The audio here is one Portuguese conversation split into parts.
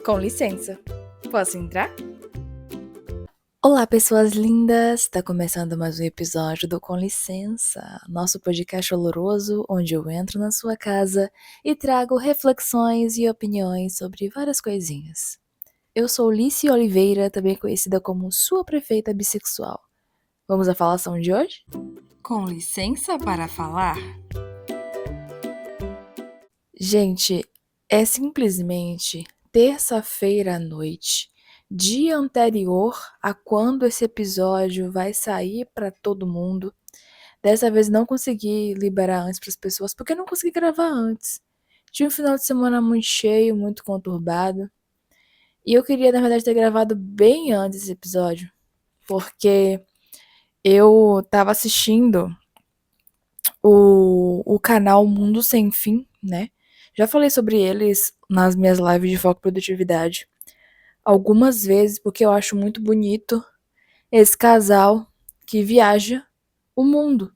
Com licença, posso entrar? Olá, pessoas lindas! Está começando mais um episódio do Com Licença, nosso podcast oloroso, onde eu entro na sua casa e trago reflexões e opiniões sobre várias coisinhas. Eu sou Lice Oliveira, também conhecida como sua prefeita bissexual. Vamos à falação de hoje? Com licença para falar? Gente, é simplesmente terça-feira à noite, dia anterior a quando esse episódio vai sair para todo mundo. Dessa vez não consegui liberar antes para as pessoas, porque não consegui gravar antes. Tinha um final de semana muito cheio, muito conturbado. E eu queria, na verdade, ter gravado bem antes esse episódio, porque eu tava assistindo o canal Mundo Sem Fim, né? Já falei sobre eles nas minhas lives de foco e produtividade algumas vezes, porque eu acho muito bonito esse casal que viaja o mundo.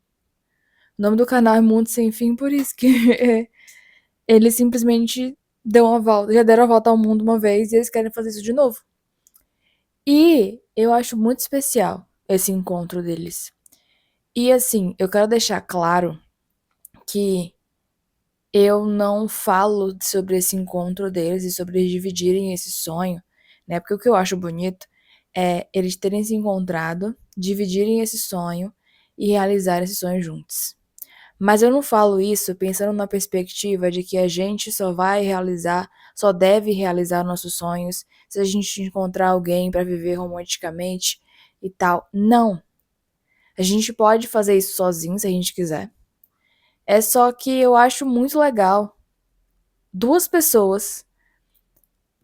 O nome do canal é Mundo Sem Fim, por isso que eles simplesmente dão uma volta, já deram a volta ao mundo uma vez e eles querem fazer isso de novo. E eu acho muito especial esse encontro deles. E assim, eu quero deixar claro que eu não falo sobre esse encontro deles e sobre eles dividirem esse sonho, né? Porque o que eu acho bonito é eles terem se encontrado, dividirem esse sonho e realizar esse sonho juntos. Mas eu não falo isso pensando na perspectiva de que a gente só vai realizar, só deve realizar nossos sonhos se a gente encontrar alguém para viver romanticamente e tal. Não. A gente pode fazer isso sozinho se a gente quiser. É só que eu acho muito legal duas pessoas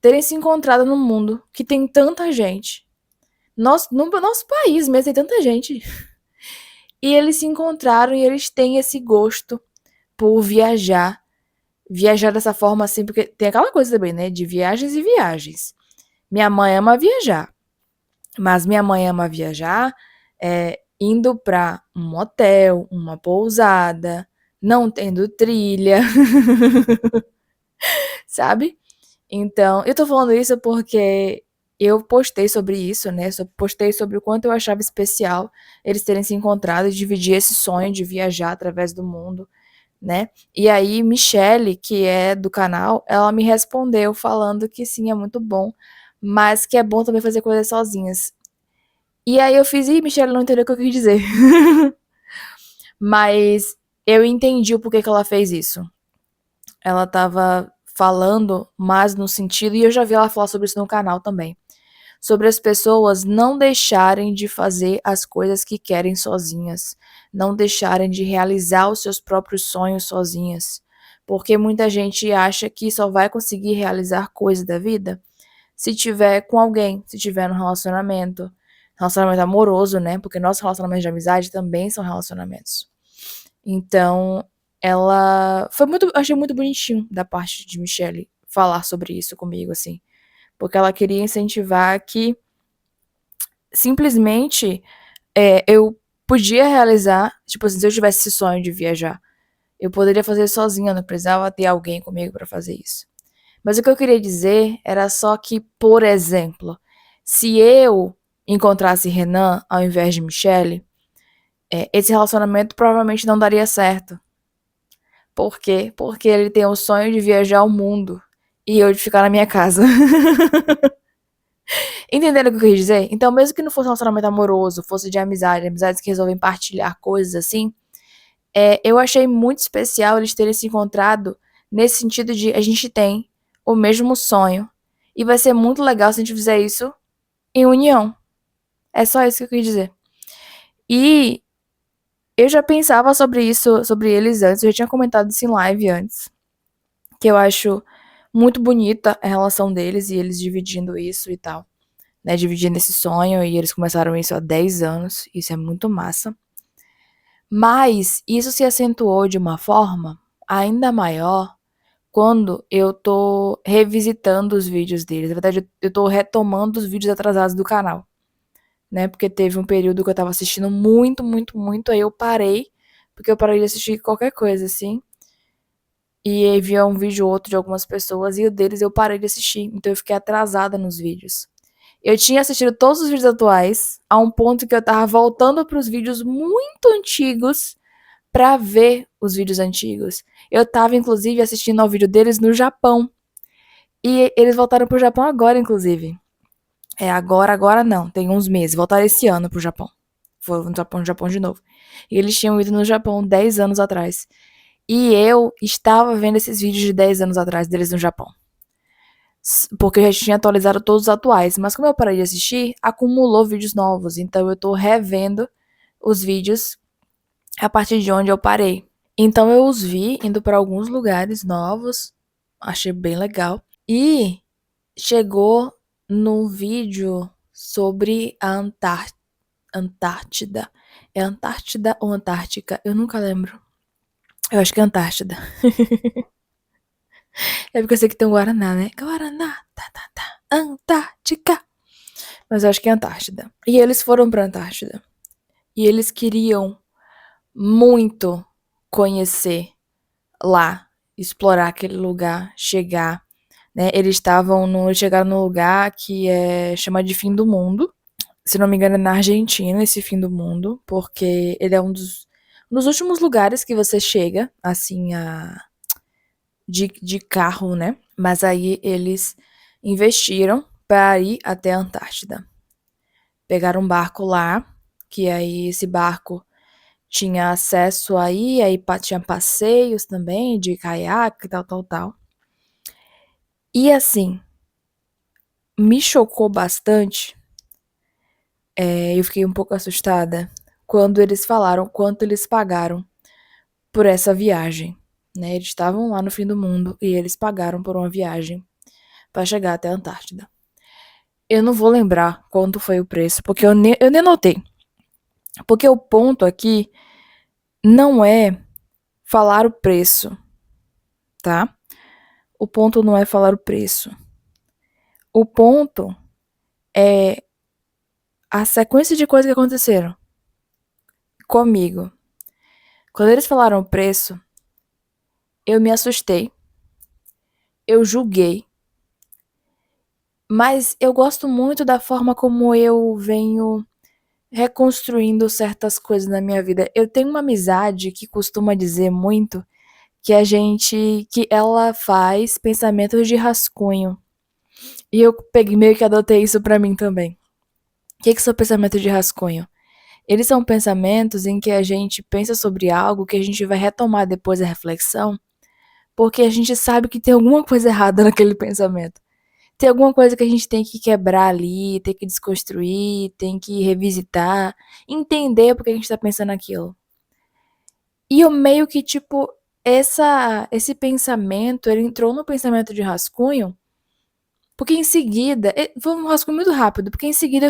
terem se encontrado num mundo que tem tanta gente. No nosso país mesmo tem tanta gente. E eles se encontraram e eles têm esse gosto por viajar. Viajar dessa forma assim, porque tem aquela coisa também, né? De viagens e viagens. Minha mãe ama viajar. Mas minha mãe ama viajar indo pra um hotel, uma pousada, não tendo trilha, sabe? Então, eu tô falando isso porque eu postei sobre isso, né? Postei sobre o quanto eu achava especial eles terem se encontrado e dividir esse sonho de viajar através do mundo, né? E aí, Michelle, que é do canal, ela me respondeu falando que sim, é muito bom, mas que é bom também fazer coisas sozinhas. E aí eu fiz, e Michelle não entendeu o que eu quis dizer. Mas eu entendi o porquê que ela fez isso. Ela tava falando mais no sentido, e eu já vi ela falar sobre isso no canal também, sobre as pessoas não deixarem de fazer as coisas que querem sozinhas, não deixarem de realizar os seus próprios sonhos sozinhas, porque muita gente acha que só vai conseguir realizar coisas da vida se tiver com alguém, se tiver num relacionamento amoroso, né? Porque nossos relacionamentos de amizade também são relacionamentos. Então, ela foi muito, achei muito bonitinho da parte de Michelle falar sobre isso comigo assim, porque ela queria incentivar que simplesmente eu podia realizar, tipo assim, se eu tivesse esse sonho de viajar, eu poderia fazer sozinha, não precisava ter alguém comigo para fazer isso. Mas o que eu queria dizer era só que, por exemplo, se eu encontrasse Renan ao invés de Michelle, esse relacionamento provavelmente não daria certo. Por quê? Porque ele tem o sonho de viajar ao mundo e eu de ficar na minha casa. Entenderam o que eu quis dizer? Então, mesmo que não fosse um relacionamento amoroso, fosse de amizade, amizades que resolvem partilhar coisas assim, eu achei muito especial eles terem se encontrado nesse sentido de a gente tem o mesmo sonho e vai ser muito legal se a gente fizer isso em união. É só isso que eu quis dizer. E eu já pensava sobre isso, sobre eles antes, eu já tinha comentado isso em live antes, que eu acho muito bonita a relação deles e eles dividindo isso e tal, né, dividindo esse sonho, e eles começaram isso há 10 anos, isso é muito massa. Mas isso se acentuou de uma forma ainda maior quando eu tô revisitando os vídeos deles. Na verdade, eu tô retomando os vídeos atrasados do canal, né? Porque teve um período que eu tava assistindo muito, muito, muito, aí eu parei, porque eu parei de assistir qualquer coisa, assim. E via um vídeo ou outro de algumas pessoas, e o deles eu parei de assistir, então eu fiquei atrasada nos vídeos. Eu tinha assistido todos os vídeos atuais, a um ponto que eu tava voltando para os vídeos muito antigos pra ver os vídeos antigos. Eu tava, inclusive, assistindo ao vídeo deles no Japão. E eles voltaram pro Japão agora, inclusive. Agora não, tem uns meses. Voltaram esse ano pro Japão. Foram no Japão de novo. E eles tinham ido no Japão 10 anos atrás. E eu estava vendo esses vídeos de 10 anos atrás deles no Japão. Porque eu já tinha atualizado todos os atuais. Mas como eu parei de assistir, acumulou vídeos novos. Então eu tô revendo os vídeos a partir de onde eu parei. Então eu os vi indo para alguns lugares novos. Achei bem legal. E chegou no vídeo sobre a Antártida. É Antártida ou Antártica? Eu nunca lembro. Eu acho que é Antártida. É porque eu sei que tem um Guaraná, né? Guaraná, Antártica. Mas eu acho que é Antártida. E eles foram pra Antártida. E eles queriam muito conhecer lá, explorar aquele lugar, chegar, né? Eles chegaram num lugar que chama de Fim do Mundo. Se não me engano, é na Argentina, esse Fim do Mundo, porque ele é um dos últimos lugares que você chega, assim, de carro, né? Mas aí eles investiram para ir até a Antártida. Pegaram um barco lá, que aí esse barco tinha acesso aí tinha passeios também de caiaque, tal, tal, tal. E assim, me chocou bastante, eu fiquei um pouco assustada quando eles falaram quanto eles pagaram por essa viagem, né? Eles estavam lá no fim do mundo e eles pagaram por uma viagem para chegar até a Antártida. Eu não vou lembrar quanto foi o preço, porque eu nem notei. Porque o ponto aqui não é falar o preço, tá? O ponto não é falar o preço. O ponto é a sequência de coisas que aconteceram comigo. Quando eles falaram o preço, eu me assustei, eu julguei, mas eu gosto muito da forma como eu venho reconstruindo certas coisas na minha vida. Eu tenho uma amizade que costuma dizer muito que ela faz pensamentos de rascunho. E eu peguei meio que adotei isso pra mim também. O que são pensamentos de rascunho? Eles são pensamentos em que a gente pensa sobre algo que a gente vai retomar depois da reflexão, porque a gente sabe que tem alguma coisa errada naquele pensamento. Tem alguma coisa que a gente tem que quebrar ali, tem que desconstruir, tem que revisitar, entender porque a gente tá pensando aquilo. E eu meio que, tipo, esse pensamento, ele entrou no pensamento de rascunho, porque em seguida, foi um rascunho muito rápido, porque em seguida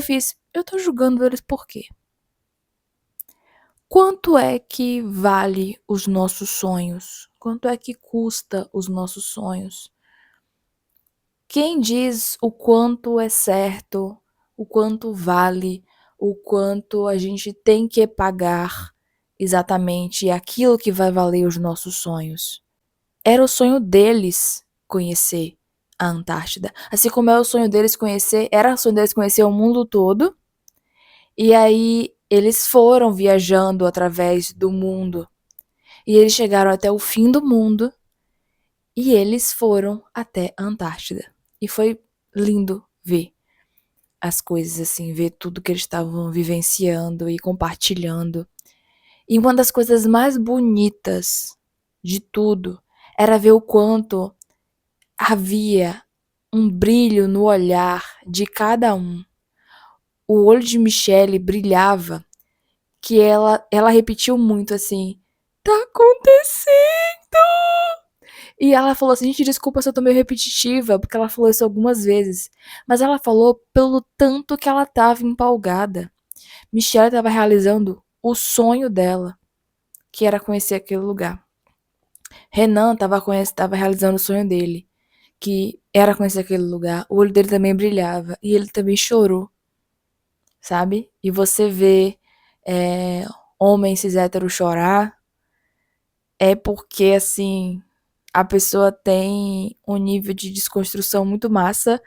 eu tô julgando eles por quê? Quanto é que vale os nossos sonhos? Quanto é que custa os nossos sonhos? Quem diz o quanto é certo, o quanto vale, o quanto a gente tem que pagar exatamente aquilo que vai valer os nossos sonhos? Era o sonho deles conhecer a Antártida. Assim como era o sonho deles conhecer o mundo todo. E aí eles foram viajando através do mundo. E eles chegaram até o fim do mundo. E eles foram até a Antártida. E foi lindo ver as coisas assim, ver tudo que eles estavam vivenciando e compartilhando. E uma das coisas mais bonitas de tudo era ver o quanto havia um brilho no olhar de cada um. O olho de Michelle brilhava, que ela repetiu muito assim: "Tá acontecendo!" E ela falou assim: "Gente, desculpa se eu tô meio repetitiva", porque ela falou isso algumas vezes, mas ela falou pelo tanto que ela estava empolgada. Michelle estava realizando o sonho dela, que era conhecer aquele lugar. Renan estava realizando o sonho dele, que era conhecer aquele lugar. O olho dele também brilhava e ele também chorou, sabe? E você vê homens cis héteros chorar, é porque, assim, a pessoa tem um nível de desconstrução muito massa,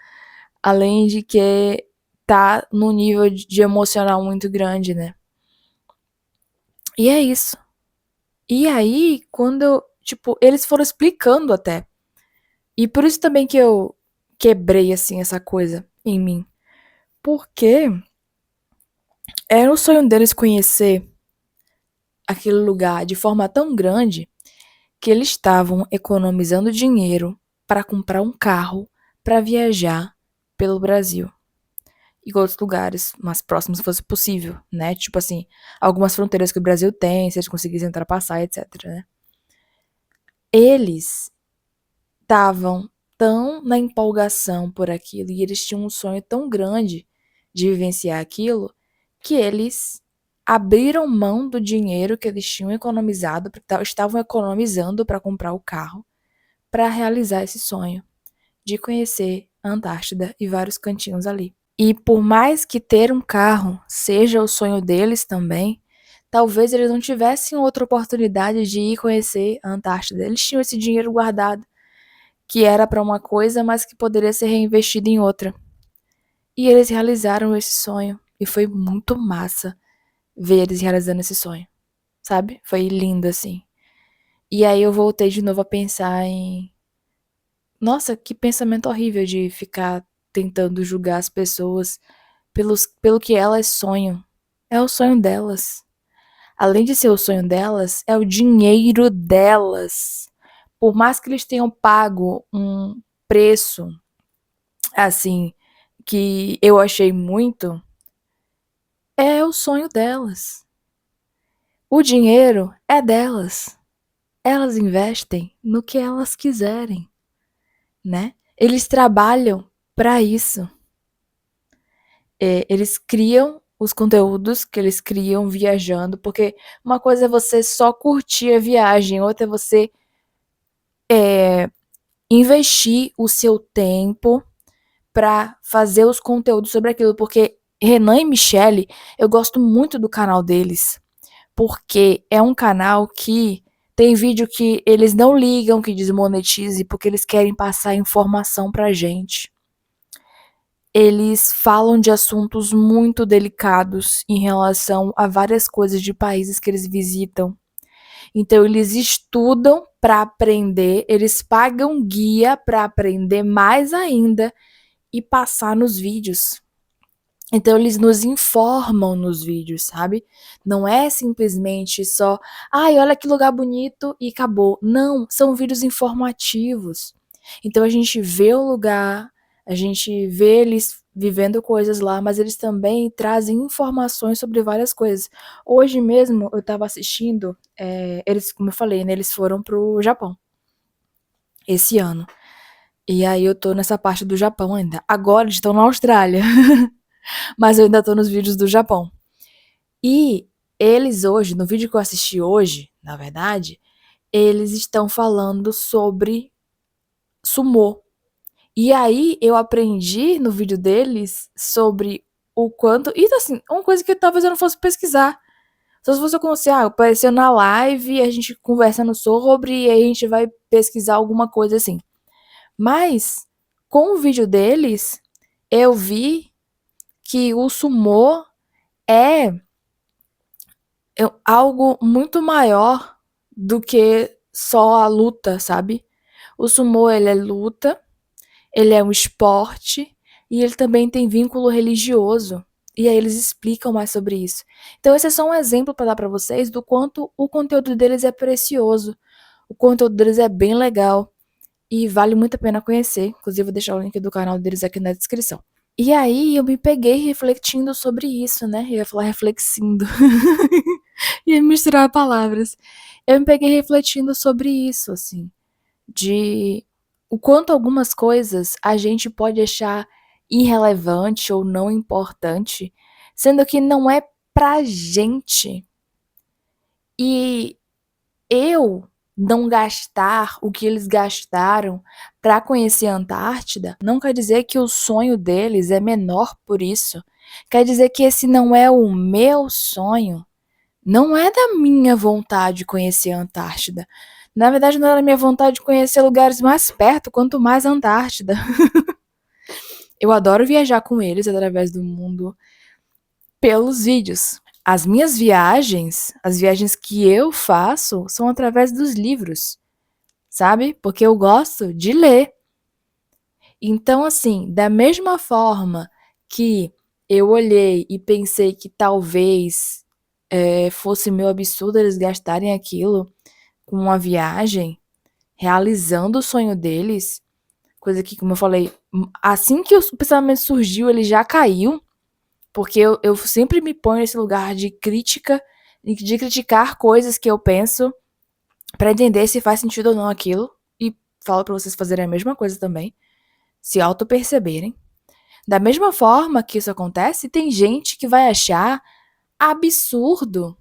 além de que tá num nível de emocional muito grande, né? E é isso. E aí, quando, tipo, eles foram explicando até. E por isso também que eu quebrei, assim, essa coisa em mim. Porque era o sonho deles conhecer aquele lugar de forma tão grande que eles estavam economizando dinheiro para comprar um carro para viajar pelo Brasil e outros lugares mais próximos se fosse possível, né? Tipo assim, algumas fronteiras que o Brasil tem, se eles conseguissem ultrapassar, etc, né? Eles estavam tão na empolgação por aquilo e eles tinham um sonho tão grande de vivenciar aquilo que eles abriram mão do dinheiro que eles tinham economizado, estavam economizando para comprar o carro, para realizar esse sonho de conhecer a Antártida e vários cantinhos ali. E por mais que ter um carro seja o sonho deles também, talvez eles não tivessem outra oportunidade de ir conhecer a Antártida. Eles tinham esse dinheiro guardado, que era para uma coisa, mas que poderia ser reinvestido em outra. E eles realizaram esse sonho. E foi muito massa ver eles realizando esse sonho, sabe? Foi lindo, assim. E aí eu voltei de novo a pensar em. Nossa, que pensamento horrível de ficar tentando julgar as pessoas pelo que elas sonham. É o sonho delas. Além de ser o sonho delas, é o dinheiro delas. Por mais que eles tenham pago um preço, assim, que eu achei muito, é o sonho delas. O dinheiro é delas. Elas investem no que elas quiserem, né? Eles trabalham para isso. Eles criam os conteúdos que eles criam viajando, porque uma coisa é você só curtir a viagem, outra é você investir o seu tempo para fazer os conteúdos sobre aquilo, porque Renan e Michelle, eu gosto muito do canal deles, porque é um canal que tem vídeo que eles não ligam que desmonetize, porque eles querem passar informação pra gente. Eles falam de assuntos muito delicados em relação a várias coisas de países que eles visitam. Então eles estudam para aprender, eles pagam guia para aprender mais ainda e passar nos vídeos. Então eles nos informam nos vídeos, sabe? Não é simplesmente só, ai, olha que lugar bonito e acabou. Não, são vídeos informativos. Então a gente vê o lugar, a gente vê eles vivendo coisas lá, mas eles também trazem informações sobre várias coisas. Hoje mesmo eu tava assistindo, eles, como eu falei, né, eles foram pro Japão esse ano. E aí eu tô nessa parte do Japão ainda. Agora eles estão na Austrália. Mas eu ainda tô nos vídeos do Japão. E eles hoje, no vídeo que eu assisti hoje, na verdade, eles estão falando sobre sumô. E aí eu aprendi no vídeo deles sobre o quanto. E assim, uma coisa que talvez eu não fosse pesquisar. Só se fosse eu conhecer, apareceu na live, a gente conversando sobre, e aí a gente vai pesquisar alguma coisa assim. Mas, com o vídeo deles, eu vi que o sumô é algo muito maior do que só a luta, sabe? O sumô, ele é luta, ele é um esporte e ele também tem vínculo religioso. E aí eles explicam mais sobre isso. Então esse é só um exemplo para dar para vocês do quanto o conteúdo deles é precioso. O conteúdo deles é bem legal e vale muito a pena conhecer. Inclusive vou deixar o link do canal deles aqui na descrição. E aí eu me peguei refletindo sobre isso, né? Eu ia falar reflexindo. Ia misturar palavras. Eu me peguei refletindo sobre isso, assim, de o quanto algumas coisas a gente pode achar irrelevante ou não importante, sendo que não é pra gente. E eu não gastar o que eles gastaram para conhecer a Antártida, não quer dizer que o sonho deles é menor por isso. Quer dizer que esse não é o meu sonho. Não é da minha vontade conhecer a Antártida. Na verdade, não era da minha vontade de conhecer lugares mais perto, quanto mais a Antártida. Eu adoro viajar com eles através do mundo pelos vídeos. As minhas viagens, as viagens que eu faço, são através dos livros, sabe? Porque eu gosto de ler. Então, assim, da mesma forma que eu olhei e pensei que talvez fosse meio absurdo eles gastarem aquilo com uma viagem, realizando o sonho deles, coisa que, como eu falei, assim que o pensamento surgiu, ele já caiu, porque eu sempre me ponho nesse lugar de crítica, de criticar coisas que eu penso, para entender se faz sentido ou não aquilo, e falo para vocês fazerem a mesma coisa também, se auto-perceberem. Da mesma forma que isso acontece, tem gente que vai achar absurdo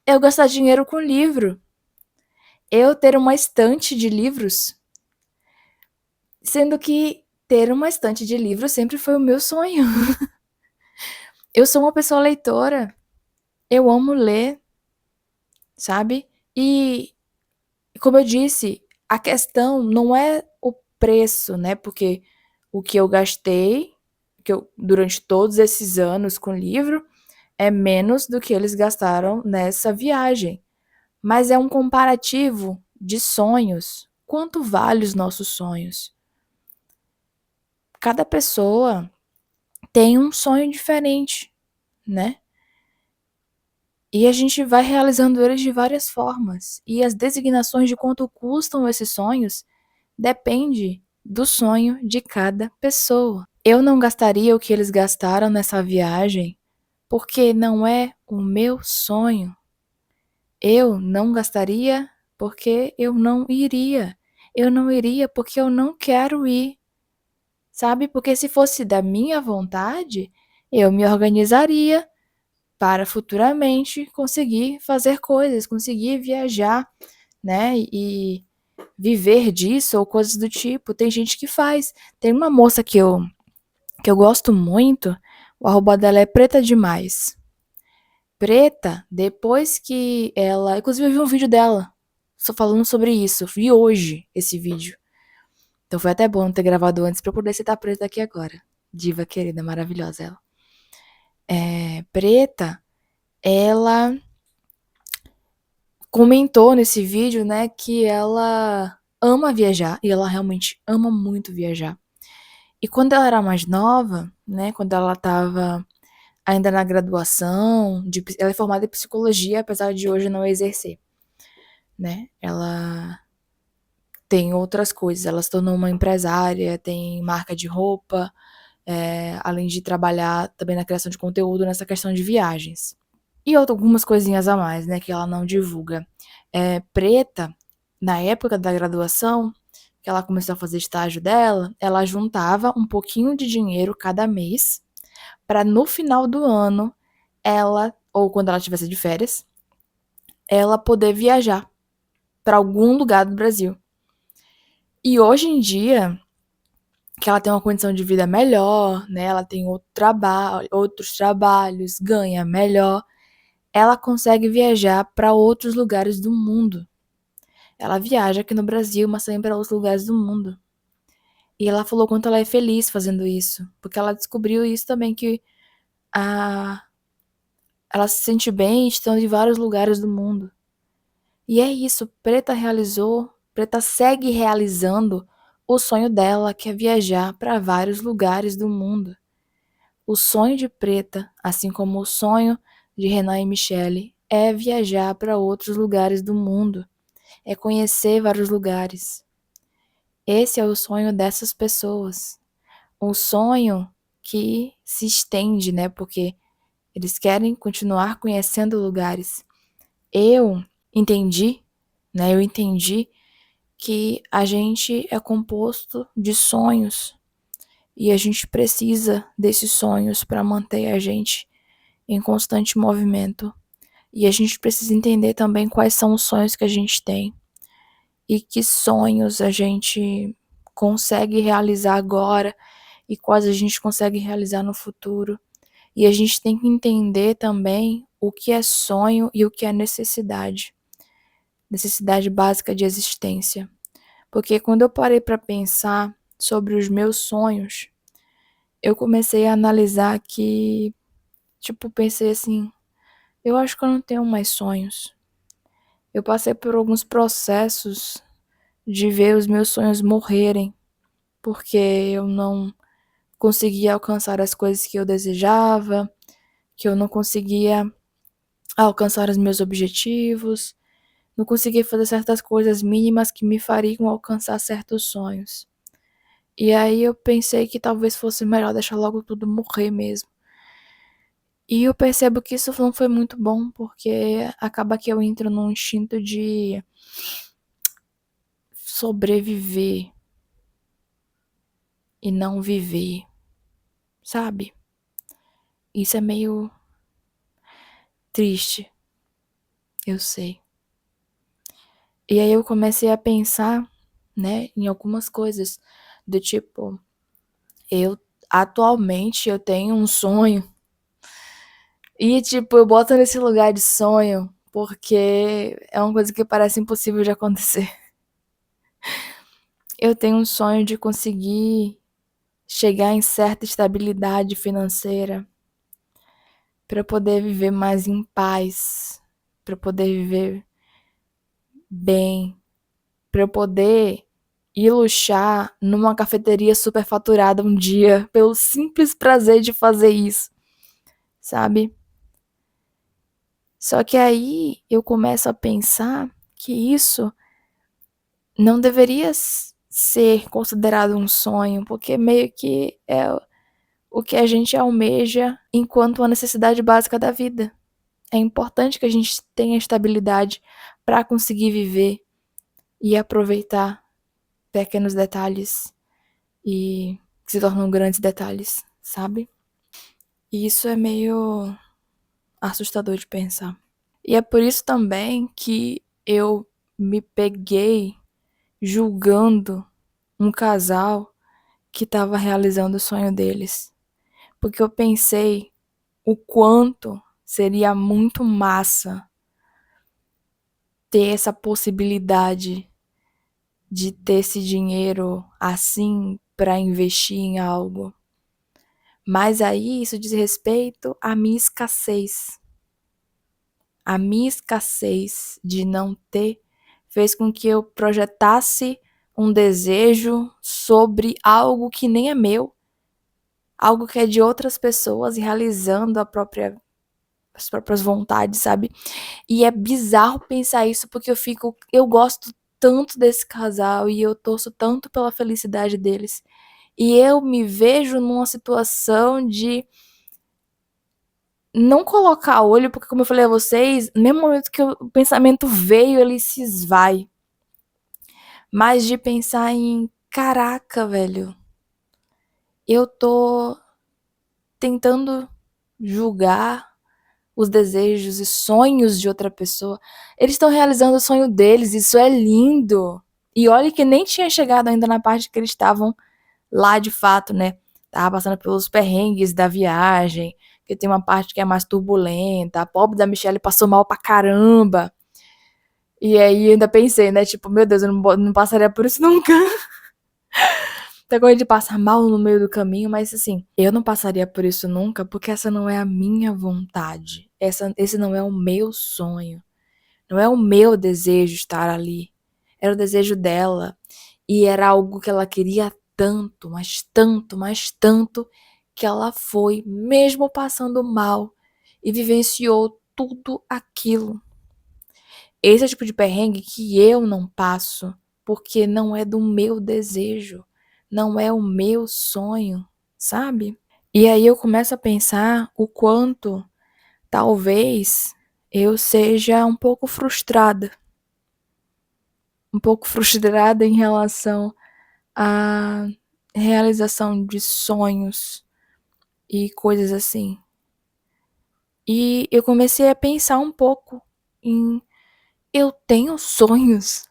eu gastar dinheiro com livro, eu ter uma estante de livros, sendo que ter uma estante de livros sempre foi o meu sonho. Eu sou uma pessoa leitora, eu amo ler, sabe? E, como eu disse, a questão não é o preço, né? Porque o que eu gastei, durante todos esses anos com livro, é menos do que eles gastaram nessa viagem. Mas é um comparativo de sonhos. Quanto vale os nossos sonhos? Cada pessoa tem um sonho diferente, né? E a gente vai realizando eles de várias formas. E as designações de quanto custam esses sonhos depende do sonho de cada pessoa. Eu não gastaria o que eles gastaram nessa viagem porque não é o meu sonho. Eu não gastaria porque eu não iria. Eu não iria porque eu não quero ir. Sabe? Porque se fosse da minha vontade, eu me organizaria para futuramente conseguir fazer coisas, conseguir viajar, né? E viver disso ou coisas do tipo. Tem gente que faz. Tem uma moça que eu gosto muito, o arroba dela é Preta Demais. Preta, depois que ela. Inclusive, eu vi um vídeo dela só falando sobre isso. Vi hoje esse vídeo. Então foi até bom ter gravado antes pra eu poder citar Preta aqui agora. Diva querida, maravilhosa ela. Preta, ela comentou nesse vídeo, né, que ela ama viajar e ela realmente ama muito viajar. E quando ela era mais nova, né, quando ela estava ainda na graduação, ela é formada em psicologia, apesar de hoje não exercer, né? Ela tem outras coisas, ela se tornou uma empresária, tem marca de roupa, além de trabalhar também na criação de conteúdo nessa questão de viagens. E algumas coisinhas a mais, né, que ela não divulga. Preta, na época da graduação, que ela começou a fazer estágio dela, ela juntava um pouquinho de dinheiro cada mês para no final do ano ela, ou quando ela estivesse de férias, ela poder viajar para algum lugar do Brasil. E hoje em dia, que ela tem uma condição de vida melhor, né? Ela tem outros trabalhos, ganha melhor, ela consegue viajar para outros lugares do mundo. Ela viaja aqui no Brasil, mas também para outros lugares do mundo. E ela falou quanto ela é feliz fazendo isso, porque ela descobriu isso também, que ela se sente bem estando em vários lugares do mundo. E é isso, Preta segue realizando o sonho dela, que é viajar para vários lugares do mundo. O sonho de Preta, assim como o sonho de Renan e Michele, é viajar para outros lugares do mundo, é conhecer vários lugares. Esse é o sonho dessas pessoas. Um sonho que se estende, né? Porque eles querem continuar conhecendo lugares. Eu entendi, né? Eu entendi que a gente é composto de sonhos e a gente precisa desses sonhos para manter a gente em constante movimento. E a gente precisa entender também quais são os sonhos que a gente tem e que sonhos a gente consegue realizar agora e quais a gente consegue realizar no futuro. E a gente tem que entender também o que é sonho e o que é necessidade básica de existência. Porque quando eu parei para pensar sobre os meus sonhos, eu comecei a analisar que, pensei assim, eu acho que eu não tenho mais sonhos. Eu passei por alguns processos de ver os meus sonhos morrerem, porque eu não conseguia alcançar as coisas que eu desejava, que eu não conseguia alcançar os meus objetivos, não conseguia fazer certas coisas mínimas que me fariam alcançar certos sonhos. E aí eu pensei que talvez fosse melhor deixar logo tudo morrer mesmo. E eu percebo que isso não foi muito bom, porque acaba que eu entro num instinto de sobreviver e não viver, sabe? Isso é meio triste, eu sei. E aí eu comecei a pensar, né, em algumas coisas do tipo, eu atualmente eu tenho um sonho e eu boto nesse lugar de sonho porque é uma coisa que parece impossível de acontecer. Eu tenho um sonho de conseguir chegar em certa estabilidade financeira para poder viver mais em paz, para poder viver bem, para eu poder ir luxar numa cafeteria superfaturada um dia, pelo simples prazer de fazer isso, sabe? Só que aí eu começo a pensar que isso não deveria ser considerado um sonho, porque meio que é o que a gente almeja enquanto uma necessidade básica da vida. É importante que a gente tenha estabilidade para conseguir viver e aproveitar pequenos detalhes e que se tornam grandes detalhes, sabe? E isso é meio assustador de pensar. E é por isso também que eu me peguei julgando um casal que estava realizando o sonho deles. Porque eu pensei o quanto seria muito massa ter essa possibilidade de ter esse dinheiro assim para investir em algo. Mas aí isso diz respeito à minha escassez. A minha escassez de não ter fez com que eu projetasse um desejo sobre algo que nem é meu, algo que é de outras pessoas e realizando as próprias vontades, sabe? E é bizarro pensar isso porque eu gosto tanto desse casal e eu torço tanto pela felicidade deles. E eu me vejo numa situação de não colocar olho, porque como eu falei a vocês, no mesmo momento que o pensamento veio, ele se esvai. Mas de pensar em, caraca, velho, eu tô tentando julgar os desejos e sonhos de outra pessoa. Eles estão realizando o sonho deles, isso é lindo. E olha que nem tinha chegado ainda na parte que eles estavam lá de fato, né? Tava passando pelos perrengues da viagem, que tem uma parte que é mais turbulenta. A pobre da Michelle passou mal pra caramba. E aí eu ainda pensei, né? Tipo, meu Deus, eu não passaria por isso nunca. Tem coisa de passar mal no meio do caminho, mas assim, eu não passaria por isso nunca, porque essa não é a minha vontade. Esse não é o meu sonho. Não é o meu desejo estar ali. Era o desejo dela. E era algo que ela queria tanto, mas tanto, mas tanto, que ela foi, mesmo passando mal, e vivenciou tudo aquilo. Esse é o tipo de perrengue que eu não passo, porque não é do meu desejo, não é o meu sonho, sabe? E aí eu começo a pensar o quanto talvez eu seja um pouco frustrada em relação à realização de sonhos e coisas assim. E eu comecei a pensar um pouco em eu tenho sonhos?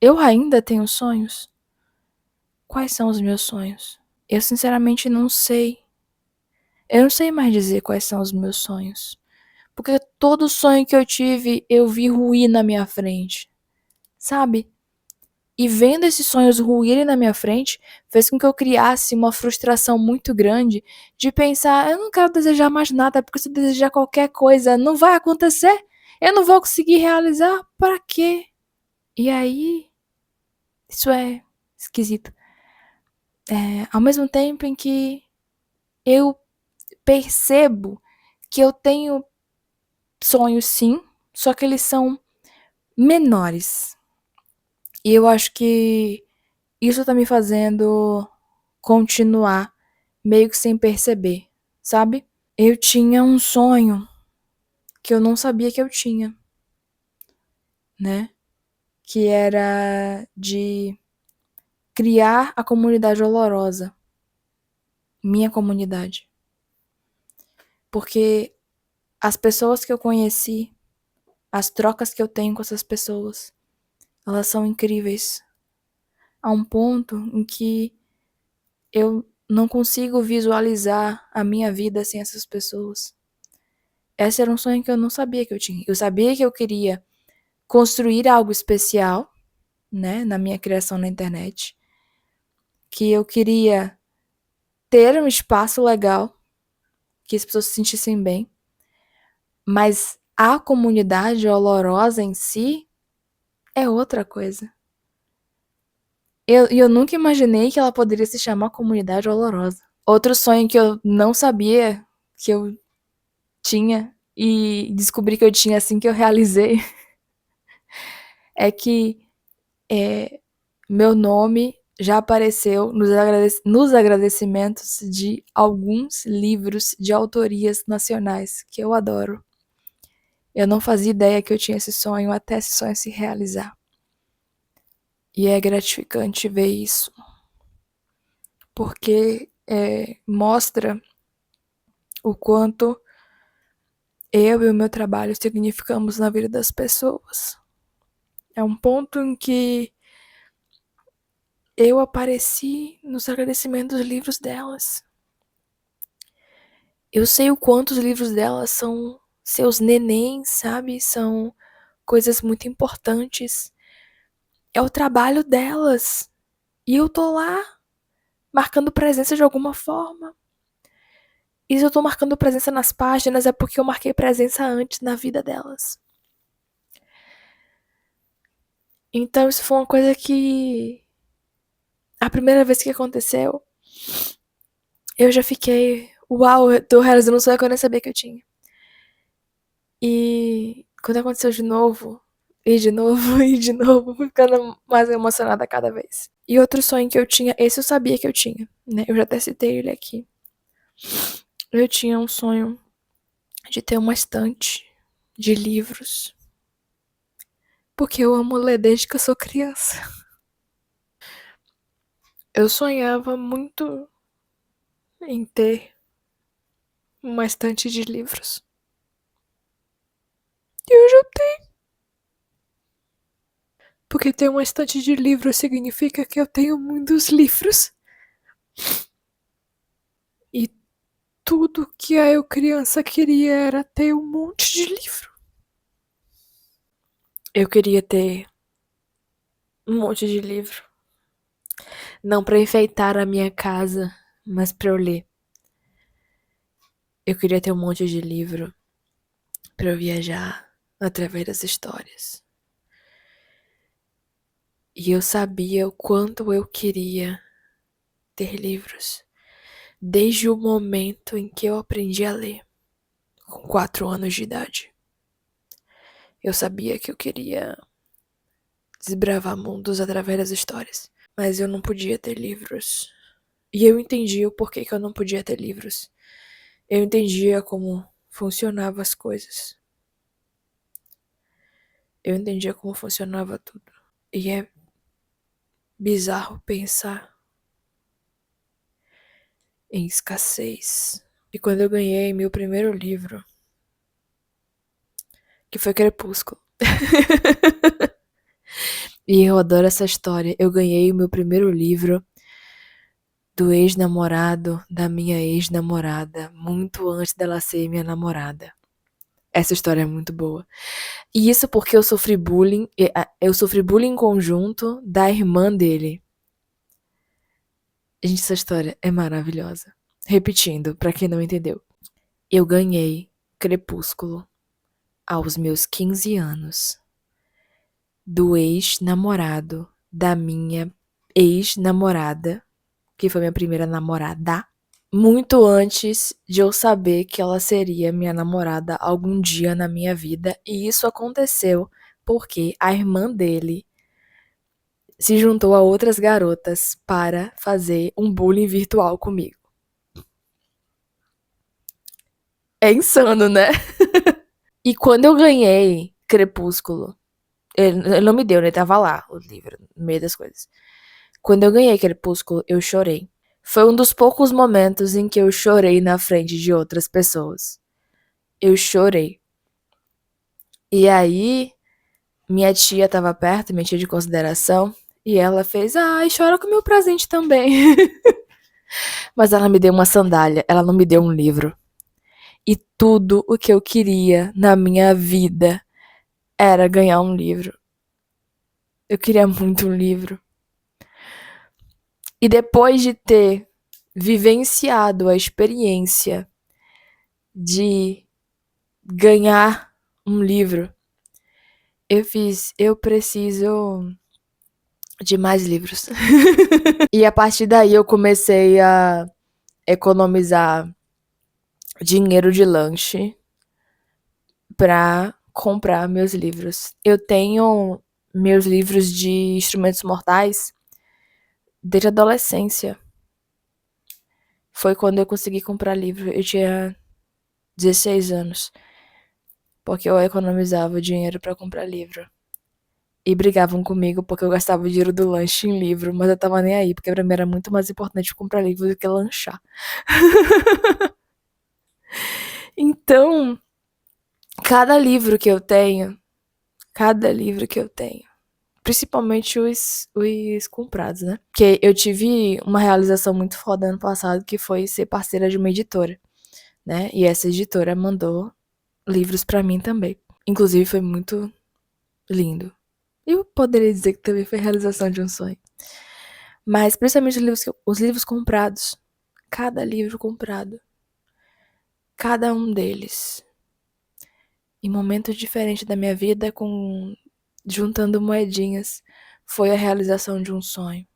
Eu ainda tenho sonhos? Quais são os meus sonhos? Eu sinceramente não sei. Eu não sei mais dizer quais são os meus sonhos. Porque todo sonho que eu tive, eu vi ruir na minha frente, sabe? E vendo esses sonhos ruírem na minha frente, fez com que eu criasse uma frustração muito grande de pensar, eu não quero desejar mais nada, porque se eu desejar qualquer coisa, não vai acontecer. Eu não vou conseguir realizar. Para quê? E aí, isso é esquisito. Ao mesmo tempo em que eu percebo que eu tenho sonhos sim, só que eles são menores. E eu acho que isso tá me fazendo continuar meio que sem perceber, sabe? Eu tinha um sonho que eu não sabia que eu tinha, né? Que era de criar a comunidade olorosa, minha comunidade. Porque as pessoas que eu conheci, as trocas que eu tenho com essas pessoas, elas são incríveis. A um ponto em que eu não consigo visualizar a minha vida sem essas pessoas. Esse era um sonho que eu não sabia que eu tinha. Eu sabia que eu queria construir algo especial, né, na minha criação na internet, que eu queria ter um espaço legal, que as pessoas se sentissem bem, mas a comunidade olorosa em si é outra coisa. Eu nunca imaginei que ela poderia se chamar comunidade olorosa. Outro sonho que eu não sabia que eu tinha e descobri que eu tinha assim que eu realizei é que meu nome já apareceu nos agradecimentos de alguns livros de autorias nacionais que eu adoro. Eu não fazia ideia que eu tinha esse sonho até esse sonho se realizar. E é gratificante ver isso, porque mostra o quanto eu e o meu trabalho significamos na vida das pessoas. É um ponto em que eu apareci nos agradecimentos dos livros delas. Eu sei o quanto os livros delas são seus nenéns, sabe? São coisas muito importantes. É o trabalho delas. E eu tô lá, marcando presença de alguma forma. E se eu tô marcando presença nas páginas, é porque eu marquei presença antes na vida delas. Então isso foi uma coisa que a primeira vez que aconteceu, eu já fiquei, uau, eu tô realizando um sonho que eu nem sabia que eu tinha. E quando aconteceu de novo, e de novo, e de novo, fui ficando mais emocionada cada vez. E outro sonho que eu tinha, esse eu sabia que eu tinha, né? Eu já até citei ele aqui. Eu tinha um sonho de ter uma estante de livros. Porque eu amo ler desde que eu sou criança. Eu sonhava muito em ter uma estante de livros. E eu já tenho. Porque ter uma estante de livros significa que eu tenho muitos livros. E tudo que eu criança queria era ter um monte de livro. Eu queria ter um monte de livro. Não para enfeitar a minha casa, mas para eu ler. Eu queria ter um monte de livro para eu viajar através das histórias. E eu sabia o quanto eu queria ter livros, desde o momento em que eu aprendi a ler, com 4 anos de idade. Eu sabia que eu queria desbravar mundos através das histórias, mas eu não podia ter livros. E eu entendia o porquê que eu não podia ter livros. Eu entendia como funcionavam as coisas. Eu entendia como funcionava tudo. E é bizarro pensar em escassez. E quando eu ganhei meu primeiro livro, que foi Crepúsculo. E eu adoro essa história. Eu ganhei o meu primeiro livro do ex-namorado da minha ex-namorada, muito antes dela ser minha namorada. Essa história é muito boa. E isso porque eu sofri bullying. Eu sofri bullying em conjunto da irmã dele. Gente, essa história é maravilhosa. Repetindo, pra quem não entendeu. Eu ganhei Crepúsculo aos meus 15 anos do ex-namorado da minha ex-namorada, que foi minha primeira namorada, muito antes de eu saber que ela seria minha namorada algum dia na minha vida. E isso aconteceu porque a irmã dele se juntou a outras garotas para fazer um bullying virtual comigo. É insano, né? E quando eu ganhei Crepúsculo, ele não me deu, né? Tava lá o livro, no meio das coisas. Quando eu ganhei Crepúsculo, eu chorei. Foi um dos poucos momentos em que eu chorei na frente de outras pessoas. Eu chorei. E aí, minha tia tava perto, minha tia de consideração, e ela fez, ai, chora com o meu presente também. Mas ela me deu uma sandália, ela não me deu um livro. E tudo o que eu queria na minha vida era ganhar um livro. Eu queria muito um livro. E depois de ter vivenciado a experiência de ganhar um livro, eu preciso de mais livros. E a partir daí eu comecei a economizar dinheiro de lanche pra comprar meus livros. Eu tenho meus livros de instrumentos mortais desde a adolescência. Foi quando eu consegui comprar livro. Eu tinha 16 anos. Porque eu economizava dinheiro pra comprar livro. E brigavam comigo porque eu gastava o dinheiro do lanche em livro, mas eu tava nem aí, porque pra mim era muito mais importante comprar livro do que lanchar. Então, cada livro que eu tenho, principalmente os comprados, né? Porque eu tive uma realização muito foda ano passado, que foi ser parceira de uma editora, né? E essa editora mandou livros pra mim também. Inclusive, foi muito lindo. Eu poderia dizer que também foi a realização de um sonho. Mas, principalmente os livros comprados. Cada livro comprado. Cada um deles. Em momentos diferentes da minha vida, juntando moedinhas, foi a realização de um sonho.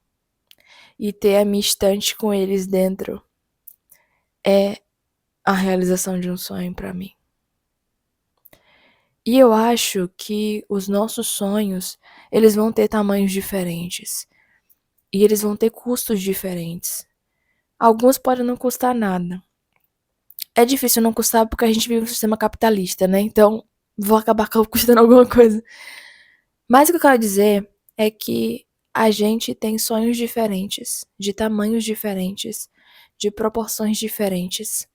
E ter a minha estante com eles dentro é a realização de um sonho pra mim. E eu acho que os nossos sonhos, eles vão ter tamanhos diferentes. E eles vão ter custos diferentes. Alguns podem não custar nada. É difícil não custar porque a gente vive um sistema capitalista, né? Então, vou acabar custando alguma coisa. Mas o que eu quero dizer é que a gente tem sonhos diferentes, de tamanhos diferentes, de proporções diferentes.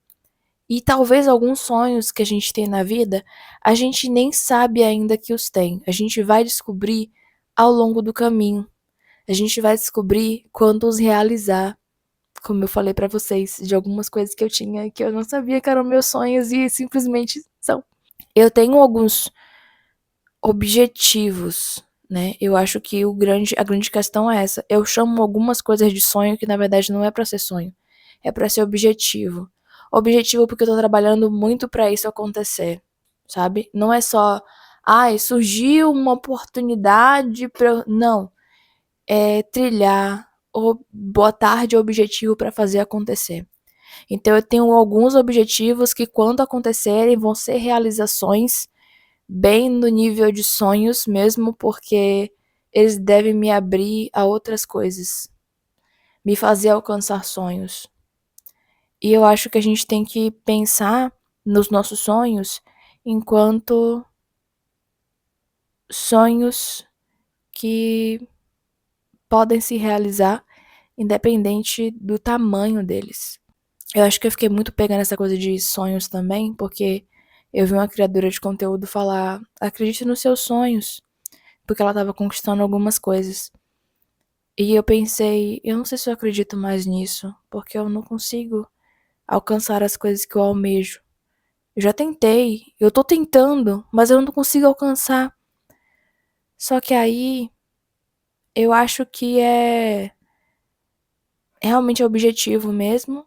E talvez alguns sonhos que a gente tem na vida, a gente nem sabe ainda que os tem. A gente vai descobrir ao longo do caminho. A gente vai descobrir quando os realizar. Como eu falei pra vocês, de algumas coisas que eu tinha que eu não sabia que eram meus sonhos e simplesmente são. Eu tenho alguns objetivos, né? Eu acho que a grande questão é essa. Eu chamo algumas coisas de sonho que na verdade não é pra ser sonho, é pra ser objetivo. Objetivo porque eu tô trabalhando muito pra isso acontecer, sabe? Não é só, surgiu uma oportunidade pra eu... Não, é trilhar ou botar de objetivo pra fazer acontecer. Então eu tenho alguns objetivos que quando acontecerem vão ser realizações bem no nível de sonhos mesmo, porque eles devem me abrir a outras coisas, me fazer alcançar sonhos. E eu acho que a gente tem que pensar nos nossos sonhos enquanto sonhos que podem se realizar independente do tamanho deles. Eu acho que eu fiquei muito pegando essa coisa de sonhos também, porque eu vi uma criadora de conteúdo falar: acredite nos seus sonhos, porque ela estava conquistando algumas coisas. E eu pensei, eu não sei se eu acredito mais nisso, porque eu não consigo alcançar as coisas que eu almejo. Eu já tentei, eu tô tentando, mas eu não consigo alcançar. Só que aí eu acho que é realmente objetivo mesmo.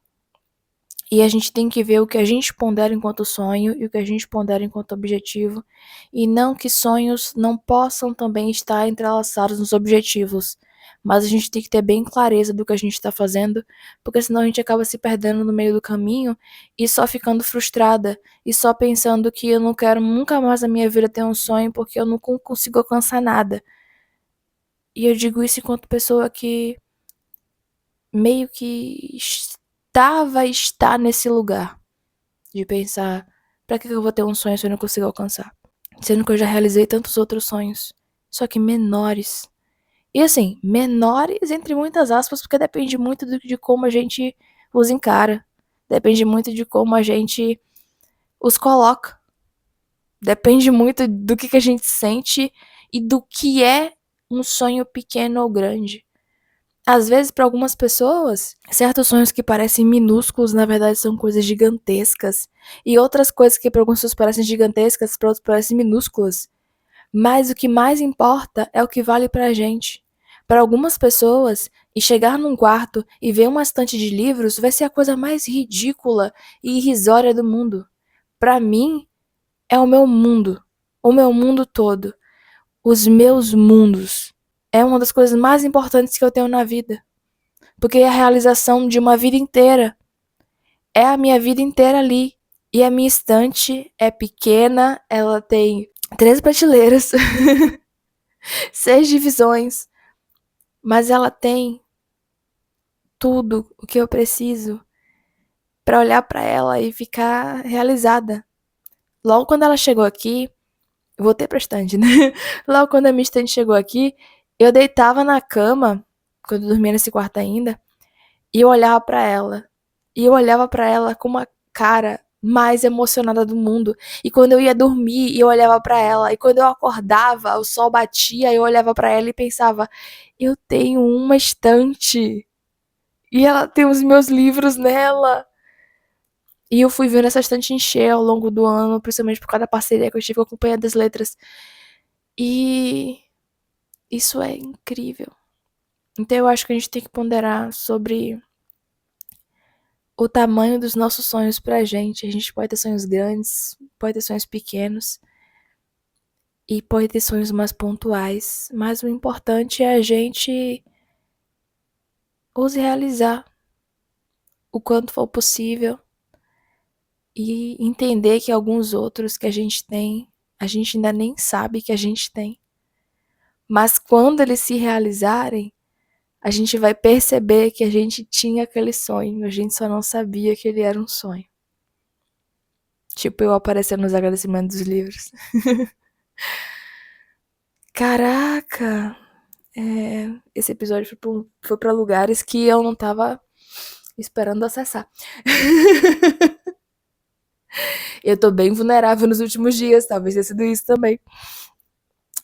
E a gente tem que ver o que a gente pondera enquanto sonho e o que a gente pondera enquanto objetivo. E não que sonhos não possam também estar entrelaçados nos objetivos. Mas a gente tem que ter bem clareza do que a gente está fazendo, porque senão a gente acaba se perdendo no meio do caminho e só ficando frustrada e só pensando que eu não quero nunca mais na minha vida ter um sonho porque eu não consigo alcançar nada. E eu digo isso enquanto pessoa que meio que está nesse lugar de pensar, pra que eu vou ter um sonho se eu não consigo alcançar? Sendo que eu já realizei tantos outros sonhos, só que menores. E assim, menores entre muitas aspas, porque depende muito de como a gente os encara. Depende muito de como a gente os coloca. Depende muito do que a gente sente e do que é um sonho pequeno ou grande. Às vezes, para algumas pessoas, certos sonhos que parecem minúsculos, na verdade, são coisas gigantescas. E outras coisas que para algumas pessoas parecem gigantescas, para outras parecem minúsculas. Mas o que mais importa é o que vale pra gente. Para algumas pessoas, e chegar num quarto e ver uma estante de livros vai ser a coisa mais ridícula e irrisória do mundo. Para mim, é o meu mundo todo, os meus mundos. É uma das coisas mais importantes que eu tenho na vida. Porque é a realização de uma vida inteira. É a minha vida inteira ali. E a minha estante é pequena, ela tem 3 prateleiras, 6 divisões, mas ela tem tudo o que eu preciso para olhar para ela e ficar realizada. Logo quando ela chegou aqui, eu voltei pra estante, né? Logo quando a minha estante chegou aqui, eu deitava na cama, quando eu dormia nesse quarto ainda, e eu olhava para ela. E eu olhava para ela com uma cara mais emocionada do mundo. E quando eu ia dormir, eu olhava para ela. E quando eu acordava, o sol batia, eu olhava para ela e pensava: eu tenho uma estante. E ela tem os meus livros nela. E eu fui vendo essa estante encher ao longo do ano, principalmente por causa da parceria que eu tive com a Companhia das Letras. E isso é incrível. Então eu acho que a gente tem que ponderar sobre o tamanho dos nossos sonhos pra gente. A gente pode ter sonhos grandes, pode ter sonhos pequenos e pode ter sonhos mais pontuais, mas o importante é a gente os realizar o quanto for possível e entender que alguns outros que a gente ainda nem sabe que a gente tem. Mas quando eles se realizarem, a gente vai perceber que a gente tinha aquele sonho, a gente só não sabia que ele era um sonho. Tipo eu aparecendo nos agradecimentos dos livros. Caraca! Esse episódio foi pra lugares que eu não tava esperando acessar. Eu tô bem vulnerável nos últimos dias, talvez tenha sido isso também.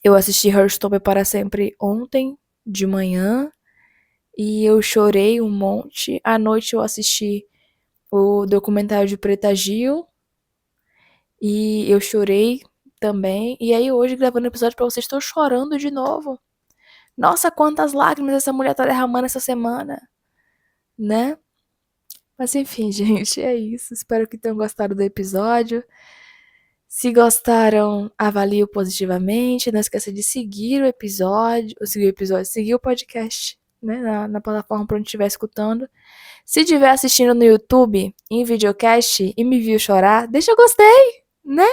Eu assisti Hearthstone para sempre ontem, de manhã, e eu chorei um monte. À noite eu assisti o documentário de Preta Gil, e eu chorei também. E aí hoje, gravando o episódio pra vocês, estou chorando de novo. Nossa, quantas lágrimas essa mulher tá derramando essa semana, né? Mas enfim, gente, é isso. Espero que tenham gostado do episódio. Se gostaram, avaliem positivamente. Não esqueça de seguir o episódio, seguir o podcast, né? Na plataforma para onde estiver escutando. Se estiver assistindo no YouTube, em videocast, e me viu chorar, deixa gostei, né?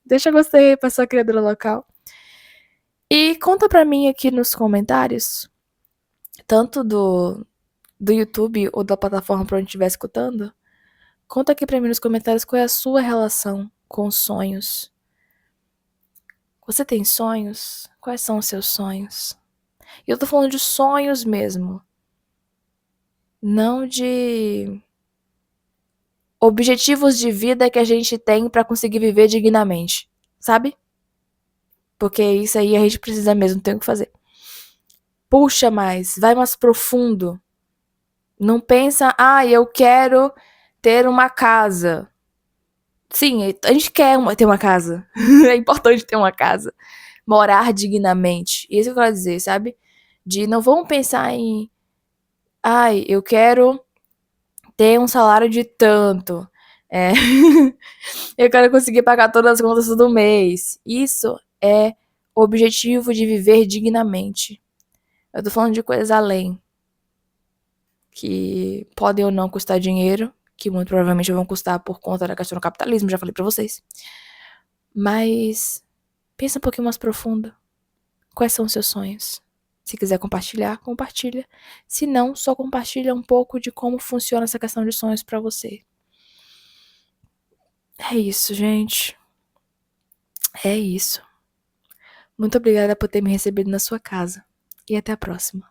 Deixa gostei pra sua criadora local. E conta pra mim aqui nos comentários, tanto do YouTube ou da plataforma para onde estiver escutando. Conta aqui pra mim nos comentários qual é a sua relação com sonhos. Você tem sonhos? Quais são os seus sonhos? E eu tô falando de sonhos mesmo. Não de objetivos de vida que a gente tem pra conseguir viver dignamente, sabe? Porque isso aí a gente precisa mesmo, tem o que fazer. Puxa mais, vai mais profundo. Não pensa, eu quero ter uma casa. Sim, a gente quer ter uma casa. É importante ter uma casa. Morar dignamente. Isso que eu quero dizer, sabe? De não vamos pensar em, ai, eu quero ter um salário de tanto. É, eu quero conseguir pagar todas as contas do mês. Isso é o objetivo de viver dignamente. Eu tô falando de coisas além, que podem ou não custar dinheiro, que muito provavelmente vão custar por conta da questão do capitalismo, já falei pra vocês. Mas pensa um pouquinho mais profundo. Quais são os seus sonhos? Se quiser compartilhar, compartilha. Se não, só compartilha um pouco de como funciona essa questão de sonhos pra você. É isso, gente. É isso. Muito obrigada por ter me recebido na sua casa. E até a próxima.